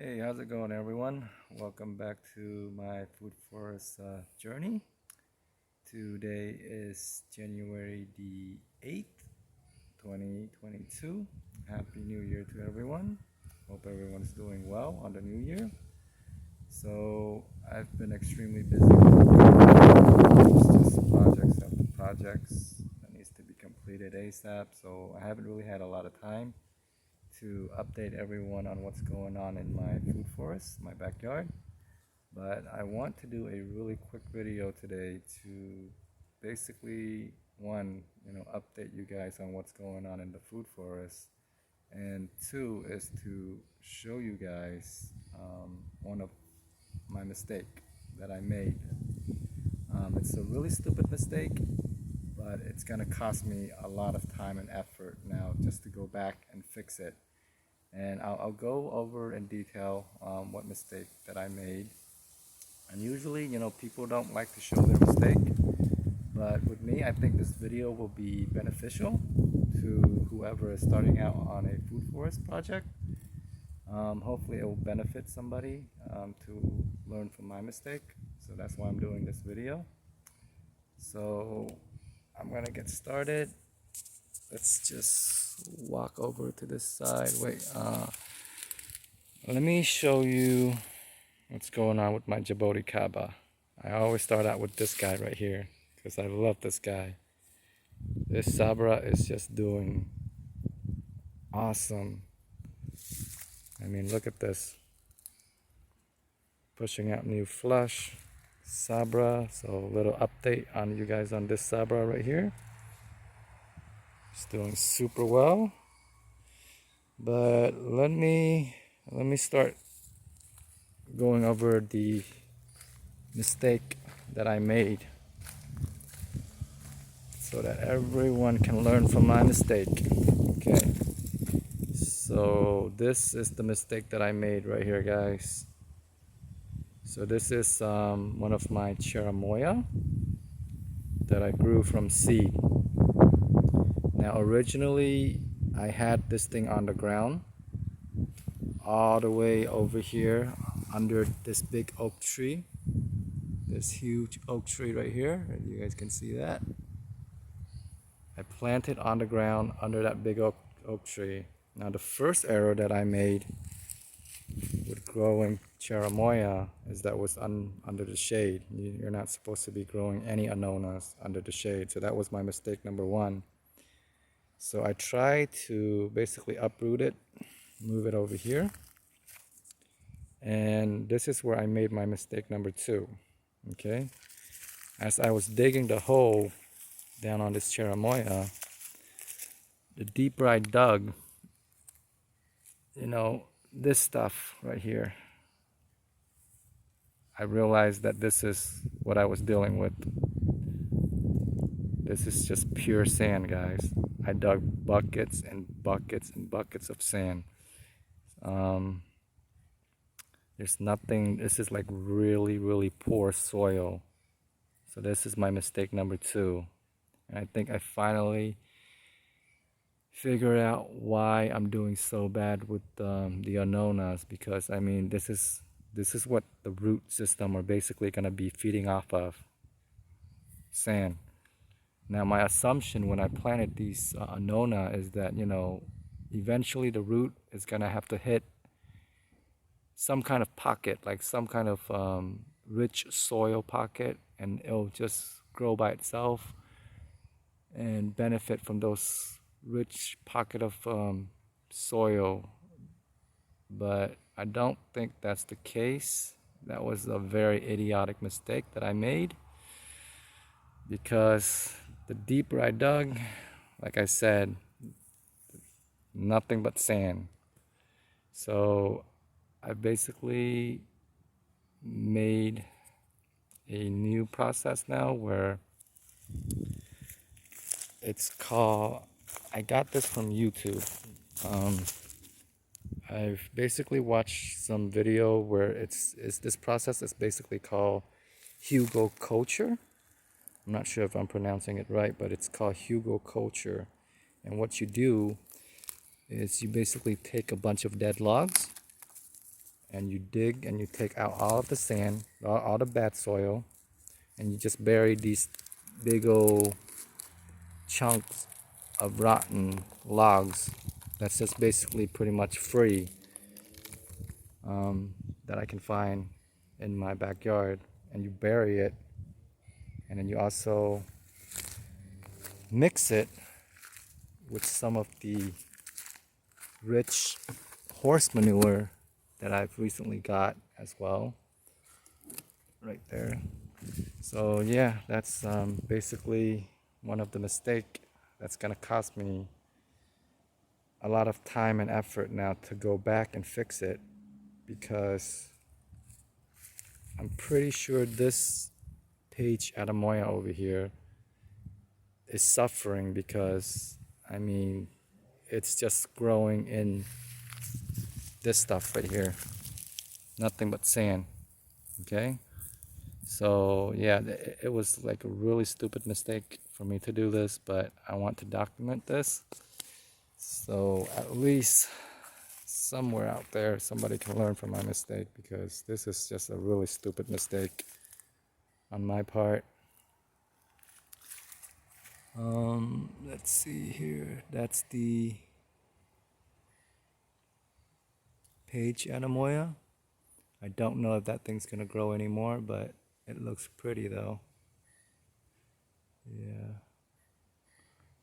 Hey, how's it going, everyone? Welcome back to my food forest journey. Today is January the 8th, 2022. Happy New Year to everyone. Hope everyone's doing well on the new year. So, I've been extremely busy with just projects after projects that needs to be completed ASAP. So, I haven't really had a lot of time to update everyone on what's going on in my food forest, my backyard. But I want to do a really quick video today to basically, one, update you guys on what's going on in the food forest, and two is to show you guys one of my mistake that I made. It's a really stupid mistake, but it's gonna cost me a lot of time and effort now just to go back and fix it. And I'll go over in detail what mistake that I made. And usually, people don't like to show their mistake, but with me, I think this video will be beneficial to whoever is starting out on a food forest project. Hopefully, it will benefit somebody to learn from my mistake. So that's why I'm doing this video. So I'm gonna get started. Let's just walk over to this side. Wait, let me show you what's going on with my Djibouti Kaba. I always start out with this guy right here because I love this guy. This Sabra is just doing awesome. I mean, look at this. Pushing out new flush. Sabra. So a little update on you guys on this Sabra right here. It's doing super well. But let me start going over the mistake that I made so that everyone can learn from my mistake. Okay, so this is the mistake that I made right here, guys. So this is one of my cherimoya that I grew from seed. Now originally I had this thing on the ground all the way over here under this big oak tree, this huge oak tree right here. You guys can see that. I planted on the ground under that big oak tree. Now the first error that I made with growing cherimoya is that was under the shade. You're not supposed to be growing any Anonas under the shade. So that was my mistake number one. So I tried to basically uproot it, move it over here. And this is where I made my mistake number two. Okay, as I was digging the hole down on this cherimoya, the deeper I dug, this stuff right here, I realized that this is what I was dealing with. This is just pure sand, guys. I dug buckets and buckets and buckets of sand. There's nothing. This is like really, really poor soil. So this is my mistake number two. And I think I finally figured out why I'm doing so bad with the Anonas, because I mean this is what the root system are basically gonna be feeding off of, sand. Now my assumption when I planted these Anona is that eventually the root is gonna have to hit some kind of pocket, like some kind of rich soil pocket, and it'll just grow by itself and benefit from those rich pocket of soil. But I don't think that's the case. That was a very idiotic mistake that I made, because the deeper I dug, like I said, nothing but sand. So I basically made a new process now where it's called, I got this from YouTube. I've basically watched some video where it's this process is basically called Hugelkultur. I'm not sure if I'm pronouncing it right, but it's called Hugelkultur. And what you do is you basically take a bunch of dead logs and you dig and you take out all of the sand, all the bad soil, and you just bury these big old chunks of rotten logs that's just basically pretty much free, that I can find in my backyard, and you bury it, and then you also mix it with some of the rich horse manure that I've recently got as well, right there. So yeah, that's basically one of the mistake that's gonna cost me a lot of time and effort now to go back and fix it, because I'm pretty sure this page Adamoya over here is suffering, because I mean it's just growing in this stuff right here, nothing but sand. Okay, so yeah, it was like a really stupid mistake for me to do this, but I want to document this, so at least somewhere out there somebody can learn from my mistake, because this is just a really stupid mistake on my part. Let's see here, that's the page Anamoya. I don't know if that thing's gonna grow anymore, but it looks pretty though. Yeah,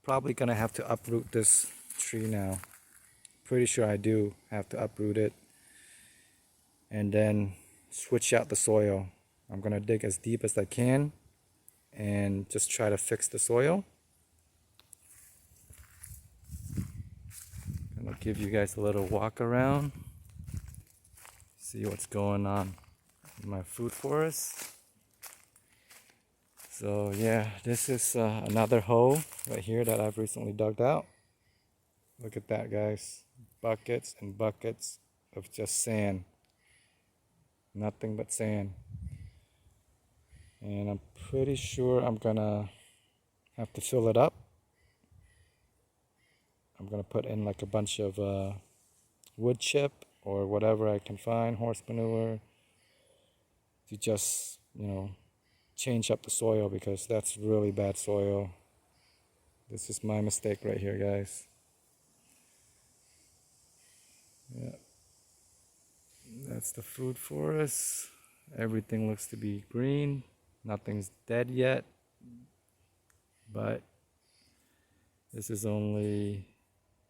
probably gonna have to uproot this tree now. Pretty sure I do have to uproot it and then switch out the soil. I'm gonna dig as deep as I can and just try to fix the soil. Gonna give you guys a little walk around, see what's going on in my food forest. So yeah, this is another hole right here that I've recently dug out. Look at that, guys. Buckets and buckets of just sand. Nothing but sand. And I'm pretty sure I'm gonna have to fill it up. I'm gonna put in like a bunch of wood chip or whatever I can find, horse manure, to just, change up the soil, because that's really bad soil. This is my mistake right here, guys. Yeah, that's the food forest. Everything looks to be green. Nothing's dead yet, but this is only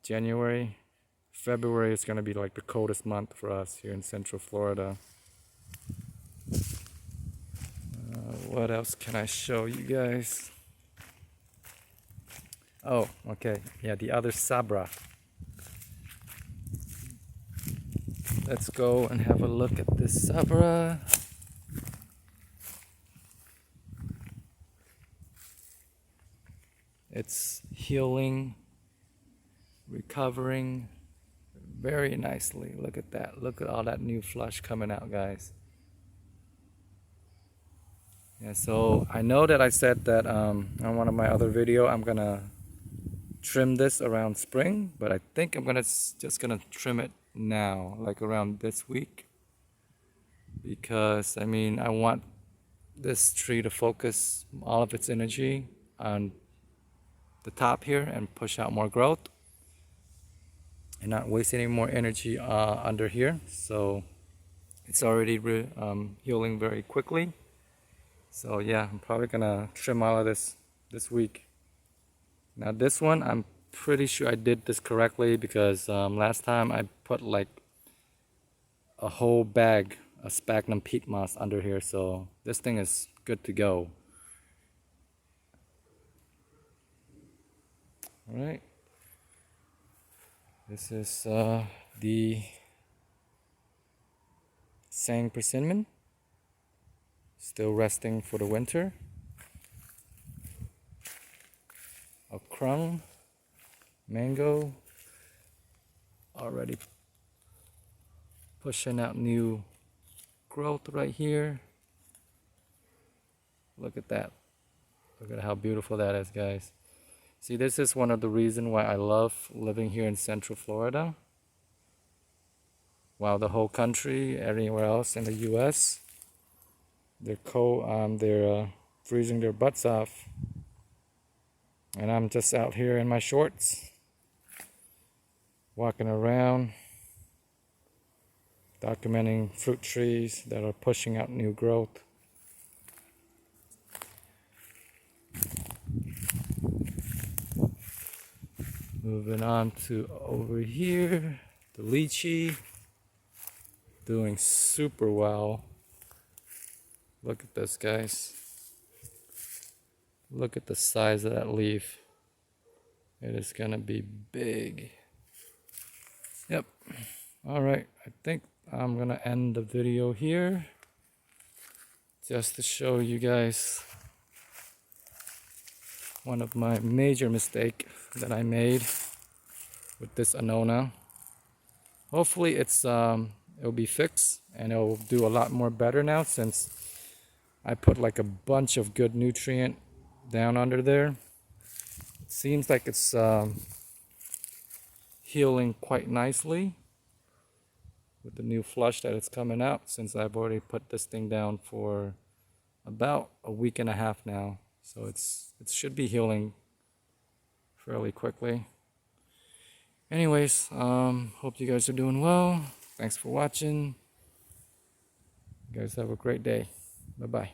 January. February is going to be like the coldest month for us here in Central Florida. What else can I show you guys? Oh, okay. Yeah, the other Sabra. Let's go and have a look at this Sabra. It's healing, recovering very nicely. Look at that. Look at all that new flush coming out, guys. Yeah, so I know that I said that on one of my other video I'm gonna trim this around spring, but I think I'm just gonna trim it now, like around this week, because I mean I want this tree to focus all of its energy on the top here and push out more growth and not waste any more energy under here. So it's already healing very quickly. So yeah, I'm probably gonna trim all of this week. Now this one, I'm pretty sure I did this correctly, because last time I put like a whole bag of sphagnum peat moss under here, so this thing is good to go. All right, this is the sang persimmon, still resting for the winter. A crumb mango, already pushing out new growth right here. Look at that. Look at how beautiful that is, guys. See, this is one of the reasons why I love living here in Central Florida. while the whole country, everywhere else in the U.S., they're freezing their butts off. And I'm just out here in my shorts, walking around, documenting fruit trees that are pushing out new growth. Moving on to over here, the lychee, doing super well. Look at this, guys. Look at the size of that leaf. It is gonna be big. Yep. All right, I think I'm gonna end the video here just to show you guys one of my major mistake that I made with this Anona. Hopefully it'll be fixed and it'll do a lot more better now, since I put like a bunch of good nutrient down under there. It seems like it's healing quite nicely with the new flush that it's coming out, since I've already put this thing down for about a week and a half now. So it should be healing fairly quickly. Anyways, hope you guys are doing well. Thanks for watching. You guys have a great day. Bye-bye.